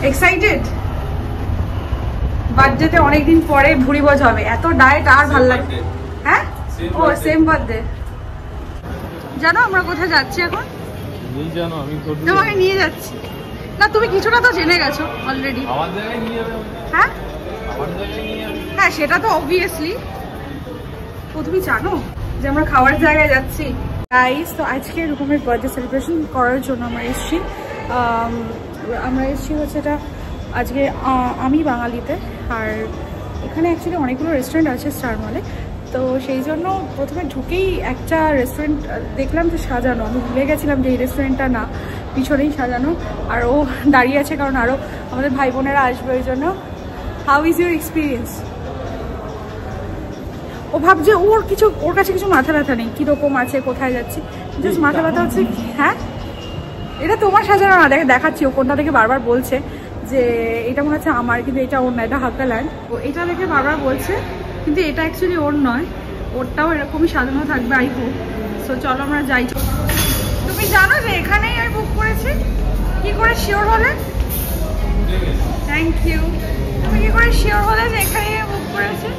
Excited? বার্থডেতে অনেকদিন পরে ভুড়ি ভোজ হবে, এত ডায়েট আর ভালো লাগে। হ্যাঁ, ও সেম বার্থডে। জানো আমরা কোথায় যাচ্ছি এখন? জানো, আমি তোমাকে নিয়ে যাচ্ছি। না, তুমি কিছুটা তো জেনে গেছো অলরেডি। আমার জায়গায় নিয়ে যাবে। হ্যাঁ, আমার জায়গায় নিয়ে যাবে। হ্যাঁ সেটা তো অবভিয়াসলি। ও তুমি জানো যে আমরা খাওয়ার জায়গায় যাচ্ছি গাইস? তো আজকে এরকমের বার্থডে সেলিব্রেশন করার জন্য আমরা এসেছি হচ্ছে এটা আজকে আমি বাঙালিতে। আর এখানে অ্যাকচুয়ালি অনেকগুলো রেস্টুরেন্ট আছে স্টার মলে, তো সেই জন্য প্রথমে ঢুকেই একটা রেস্টুরেন্ট দেখলাম যে সাজানো। আমি ভুলে গেছিলাম যে এই রেস্টুরেন্টটা না, পিছনেই সাজানো। আর ও দাঁড়িয়ে আছে কারণ আরও আমাদের ভাই বোনেরা আসবে ওই জন্য। How is your experience? ও ভাবছে ওর কাছে কিছু মাথা ব্যথা নেই, কীরকম আছে, কোথায় যাচ্ছি, জাস্ট মাথা ব্যথা হচ্ছে। হ্যাঁ, এটা তোমার সাজানো না, দেখাচ্ছি। ও কোনটা থেকে বারবার বলছে যে এটা মনে হচ্ছে আমার, কিন্তু এটা ওর না, এটা হালকা ল্যান্ড। ও এটা দেখে বারবার বলছে, কিন্তু এটা অ্যাকচুয়ালি ওর নয়, ওরটাও এরকমই সাজানো থাকবে আই হোপ। সো চলো আমরা যাই। তুমি জানো যে এখানেই আমি বুক করেছি? কি করে শিওর হলে? Thank you. তুমি কি করে শিওর হলে যে এখানেই আমি বুক করেছি?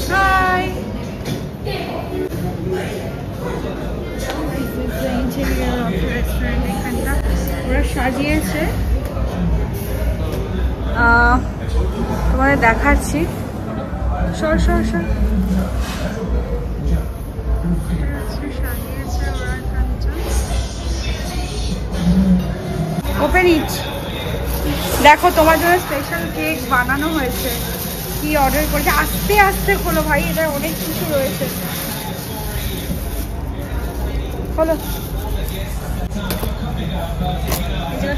হাই, রেস্টুরেন্ট এখানটা ওরা সাজিয়েছে, তোমাদের দেখাচ্ছি। সর সর সর, সাজিয়েছে ওরা এখানটা। Open it. দেখো তোমার জন্য স্পেশাল কেক বানানো হয়েছে। কি অর্ডার করেছে? আস্তে আস্তে খোলো ভাই, এটা অনেক কিছু রয়েছে। খোলো,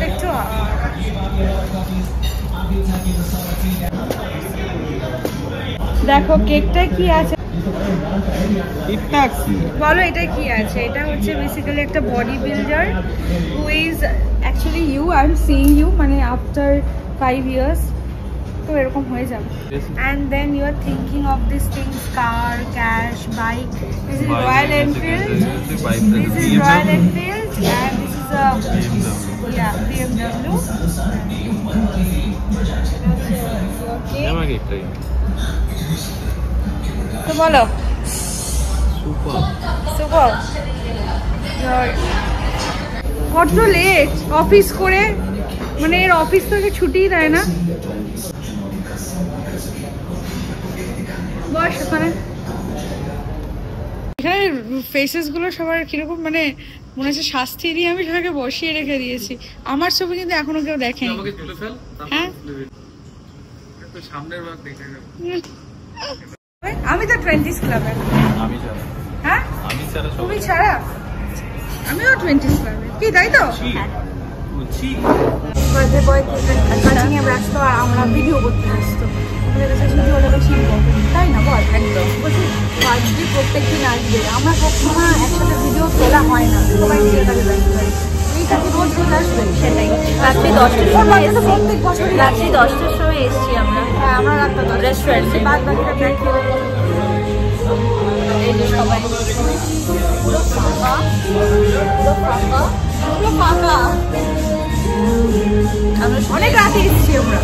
একটু দেখো কেকটা কি আছে বলো। এটা কি আছে? এটা হচ্ছে বেসিক্যালি একটা body builder who is actually you. I am seeing you, মানে আফটার 5 years তো এরকম হয়ে যাবে। And then you are thinking of this things, car, cash, bike. This is Royal Enfield, this is Royal Enfield, and this is BMW. তো বলো। Super. কত late office করে, মানে এর অফিস থেকে ছুটিই দেয় না। বস ওখানে। এখানে ফেসেস গুলো সবার কিরকম, মানে মনে হচ্ছে শাস্তি দিয়ে আমি সবাইকে বসিয়ে রেখে দিয়েছি। আমার ছবি কিন্তু এখনো কেউ দেখেনি। হ্যাঁ, আমি তো 20s ক্লাবের। হ্যাঁ, তুমি ছাড়া আমিও 20s ক্লাবের। কি তাই তো? বার্থডে বয় কাটিং এ ব্যস্ত আর আমরা ভিডিও করতে ব্যস্ত। তাই না বল? একদম বলছি বার্থডে প্রত্যেকদিন আসবে, আমরা সবসময় একসাথে ভিডিও তোলা হয় না, সবাই নিজের কাছে ব্যস্ত হয়। এইটা কি রোজ রোজ আসবে? সেটাই রাত্রি 10টার সময়, প্রত্যেক বছর রাত্রি 10টার সময় এসছি আমরা। হ্যাঁ, আমরা রাত্রে রেস্টুরেন্টে বাদ বাকিটা দেখি। এই যে সবাই পুরো ফাঁকা, পুরো ফাঁকা, পুরো ফাঁকা। আমরা অনেক রাতে এসেছি আমরা।